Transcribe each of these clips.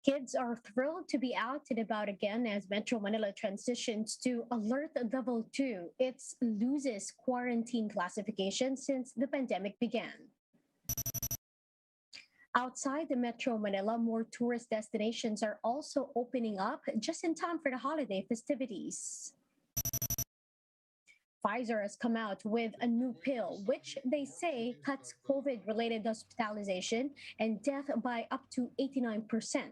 Kids are thrilled to be out and about again as Metro Manila transitions to Alert Level 2. It loses quarantine classification since the pandemic began. Outside the Metro Manila, more tourist destinations are also opening up just in time for the holiday festivities. Pfizer has come out with a new pill, which they say cuts COVID related hospitalization and death by up to 89%.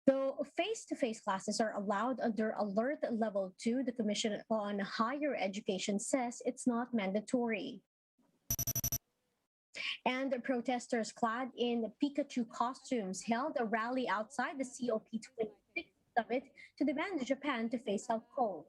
Though face to face classes are allowed under Alert Level 2, the Commission on Higher Education says it's not mandatory. And protesters clad in Pikachu costumes held a rally outside the COP26 summit to demand Japan to phase out coal.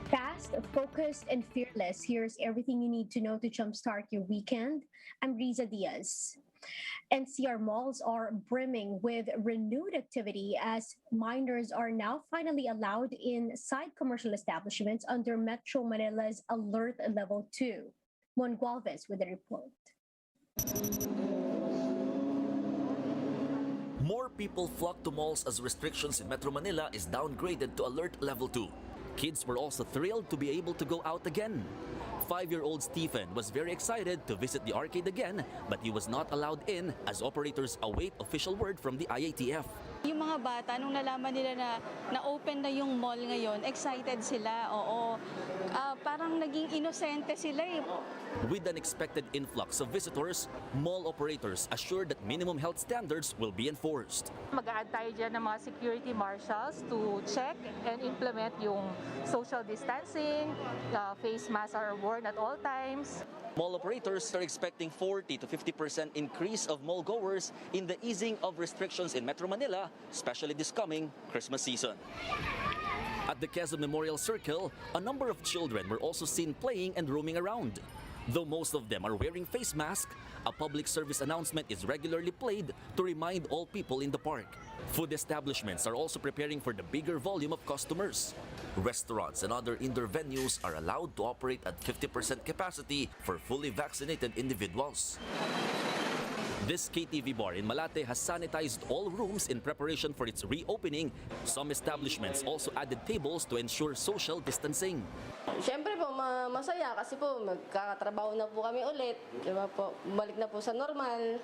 Fast, focused, and fearless. Here's everything you need to know to jumpstart your weekend. I'm Riza Diaz. NCR malls are brimming with renewed activity as minors are now finally allowed inside commercial establishments under Metro Manila's Alert Level 2. Mon Gualvez with a report. More people flock to malls as restrictions in Metro Manila is downgraded to Alert Level 2. Kids were also thrilled to be able to go out again. 5-year-old Stephen was very excited to visit the arcade again, but he was not allowed in as operators await official word from the IATF. Yung mga bata, nung nalaman nila na open na yung mall ngayon, excited sila, oo. Parang naging inosente sila eh. With an expected influx of visitors, mall operators assured that minimum health standards will be enforced. Mag-a-add tayo dyan ng mga security marshals to check and implement yung social distancing, face masks are worn at all times. Mall operators are expecting 40 to 50% increase of mall goers in the easing of restrictions in Metro Manila, especially this coming Christmas season. At the Quezon Memorial Circle, a number of children were also seen playing and roaming around. Though most of them are wearing face masks, a public service announcement is regularly played to remind all people in the park. Food establishments are also preparing for the bigger volume of customers. Restaurants and other indoor venues are allowed to operate at 50% capacity for fully vaccinated individuals. This KTV bar in Malate has sanitized all rooms in preparation for its reopening. Some establishments also added tables to ensure social distancing. Siyempre po, masaya kasi po magkakatrabaho na po kami ulit. Diba po, balik na po sa normal.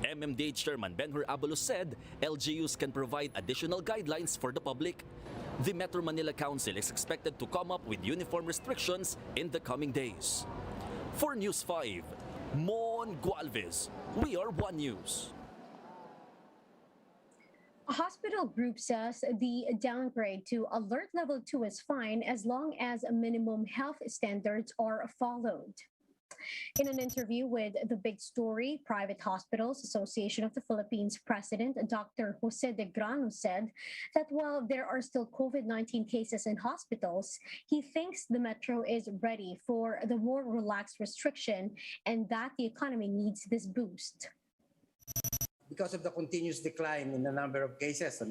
MMDA Chairman Benhur Abalos said LGUs can provide additional guidelines for the public. The Metro Manila Council is expected to come up with uniform restrictions in the coming days. For News 5, Mon Gualvez, we are One News. A hospital group says the downgrade to Alert Level 2 is fine as long as minimum health standards are followed. In an interview with The Big Story, Private Hospitals Association of the Philippines President Dr. Jose de Grano said that while there are still COVID-19 cases in hospitals, he thinks the Metro is ready for the more relaxed restriction and that the economy needs this boost. Because of the continuous decline in the number of cases,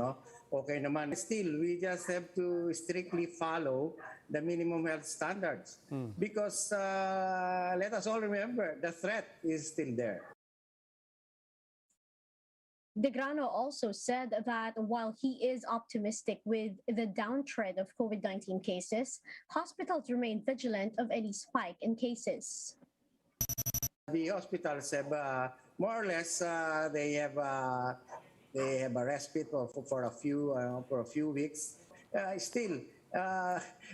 okay naman. Still, we just have to strictly follow the minimum health standards because let us all remember, the threat is still there. De Grano also said that while he is optimistic with the downtrend of COVID-19 cases, hospitals remain vigilant of any spike in cases. The hospitals have more or less they have a respite for a few weeks. Still,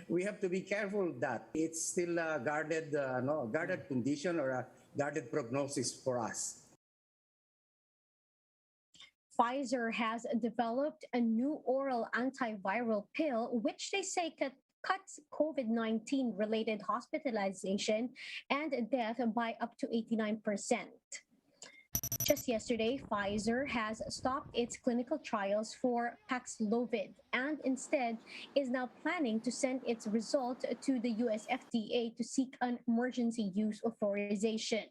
we have to be careful that it's still a guarded condition or a guarded prognosis for us. Pfizer has developed a new oral antiviral pill, which they say cuts COVID-19 related hospitalization and death by up to 89%. Just yesterday, Pfizer has stopped its clinical trials for Paxlovid and instead is now planning to send its result to the US FDA to seek an emergency use authorization.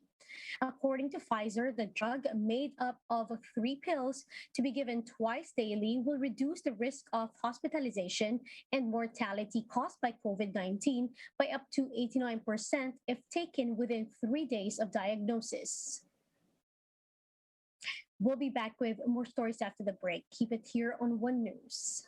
According to Pfizer, the drug made up of 3 pills to be given twice daily will reduce the risk of hospitalization and mortality caused by COVID-19 by up to 89% if taken within 3 days of diagnosis. We'll be back with more stories after the break. Keep it here on One News.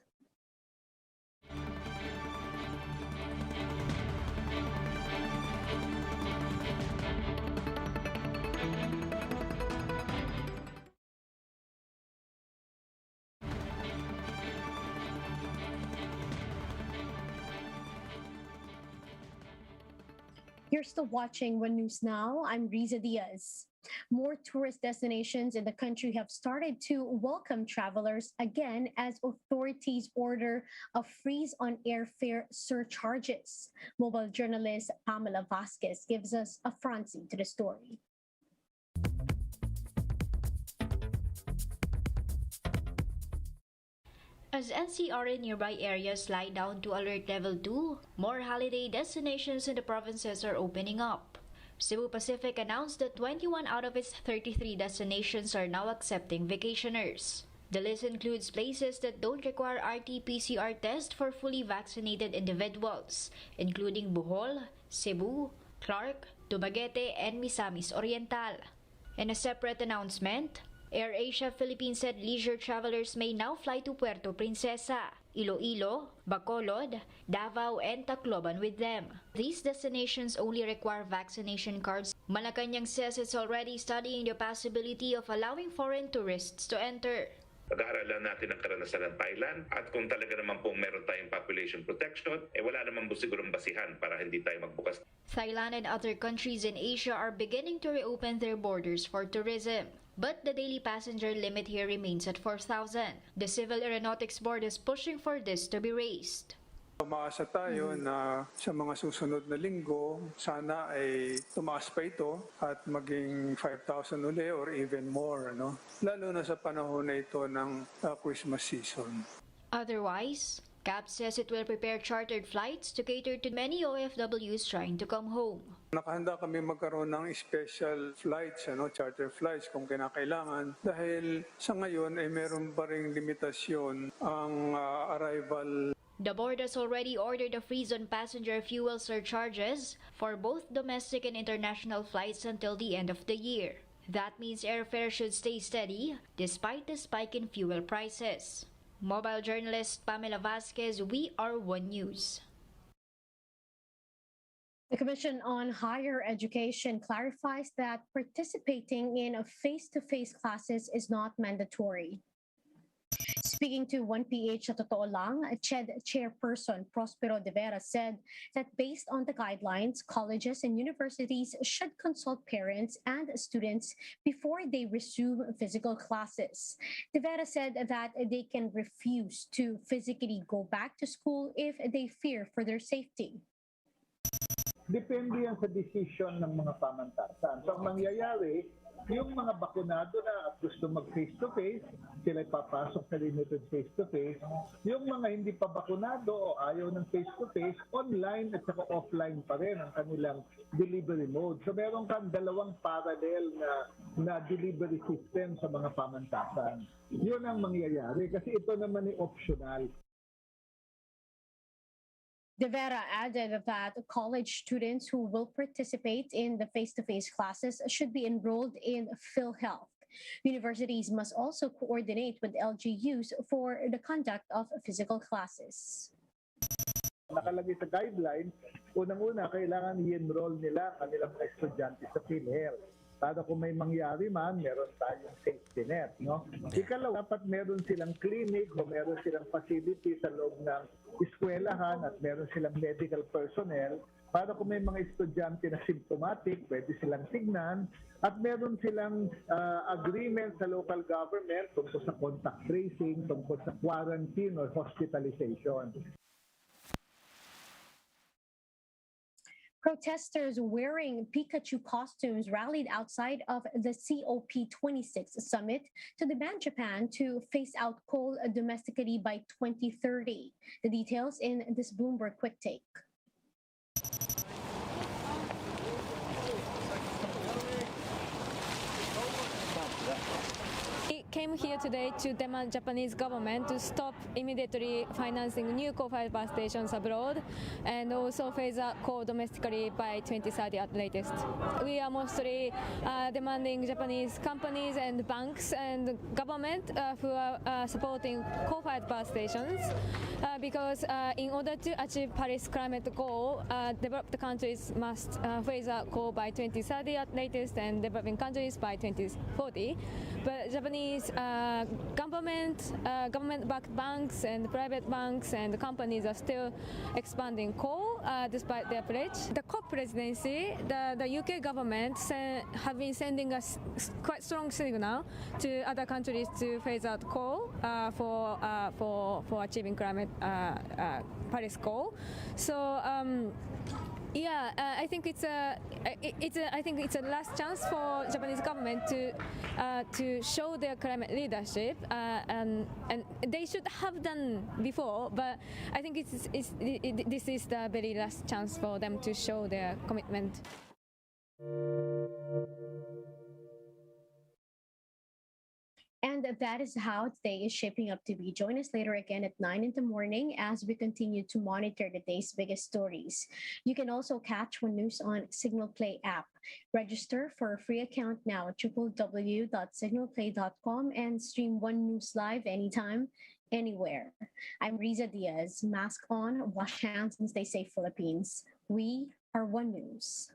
You're still watching One News Now. I'm Riza Diaz. More tourist destinations in the country have started to welcome travelers again as authorities order a freeze on airfare surcharges. Mobile journalist Pamela Vasquez gives us a front seat to the story. As NCR and nearby areas slide down to alert level 2, more holiday destinations in the provinces are opening up. Cebu Pacific announced that 21 out of its 33 destinations are now accepting vacationers. The list includes places that don't require RT-PCR test for fully vaccinated individuals, including Bohol, Cebu, Clark, Dumaguete, and Misamis Oriental. In a separate announcement, AirAsia Philippines said leisure travelers may now fly to Puerto Princesa, Iloilo, Bacolod, Davao, and Tacloban with them. These destinations only require vaccination cards. Malacanang says it's already studying the possibility of allowing foreign tourists to enter. Pag-aaralan natin ang karanasan ng Thailand at kung talaga naman pong meron tayong population protection, wala naman po sigurong basihan para hindi tayo magbukas. Thailand and other countries in Asia are beginning to reopen their borders for tourism. But the daily passenger limit here remains at 4,000. The Civil Aeronautics Board is pushing for this to be raised. Umaasa tayo na sa mga susunod na linggo, sana ay tumaas pa ito at maging 5,000 uli or even more, lalo na sa panahon na ito ng Christmas season. Otherwise, CAP says it will prepare chartered flights to cater to many OFWs trying to come home. Nakahanda kami magkaroon ng special flights, charter flights kung kinakailangan dahil sa ngayon ay meron pa ring limitasyon ang arrival. The board has already ordered a freeze on passenger fuel surcharges for both domestic and international flights until the end of the year. That means airfare should stay steady despite the spike in fuel prices. Mobile journalist Pamela Vasquez, We Are One News. The Commission on Higher Education clarifies that participating in face-to-face classes is not mandatory. Speaking to 1PH sa Totoo Lang, CHED Chairperson Prospero De Vera said that based on the guidelines, colleges and universities should consult parents and students before they resume physical classes. De Vera said that they can refuse to physically go back to school if they fear for their safety. Depende yan sa decision ng mga pamantasan. So, ang mangyayari, yung mga bakunado na at gusto mag-face-to-face, sila papasok sa limited face-to-face. Yung mga hindi pa bakunado o ayaw ng face-to-face, online at saka offline pa rin ang kanilang delivery mode. So meron kang dalawang parallel na delivery system sa mga pamantasan. Yun ang mangyayari kasi ito naman ay optional. De Vera added that college students who will participate in the face-to-face classes should be enrolled in PhilHealth. Universities must also coordinate with LGUs for the conduct of physical classes. Nakalagay sa guidelines, unang-una kailangan i-enroll nila kanilang estudyante sa PhilHealth. Para kung may mangyari man, meron tayong safety net. Ikalawa, dapat meron silang clinic o meron silang facility sa loob ng eskwelahan at meron silang medical personnel para kung may mga estudyante na symptomatic, pwede silang tignan at meron silang agreement sa local government tungkol sa contact tracing, tungkol sa quarantine or hospitalization. Protesters wearing Pikachu costumes rallied outside of the COP26 summit to demand Japan to phase out coal domestically by 2030. The details in this Bloomberg Quick Take. came here today to demand Japanese government to stop immediately financing new coal-fired power stations abroad and also phase out coal domestically by 2030 at latest. We are mostly demanding Japanese companies and banks and government who are supporting coal-fired power stations because in order to achieve Paris climate goal, developed countries must phase out coal by 2030 at latest and developing countries by 2040. But Japanese government-backed banks and private banks and companies are still expanding coal despite their pledge. The COP presidency, the UK government have been sending a quite strong signal to other countries to phase out coal for achieving climate Paris goal. So. I think it's a last chance for Japanese government to show their climate leadership, and they should have done before. But I think this is the very last chance for them to show their commitment. And that is how today is shaping up to be. Join us later again at 9 in the morning as we continue to monitor the day's biggest stories. You can also catch One News on Signal Play app. Register for a free account now at www.signalplay.com and stream One News live anytime, anywhere. I'm Riza Diaz. Mask on, wash hands, and stay safe, Philippines. We are One News.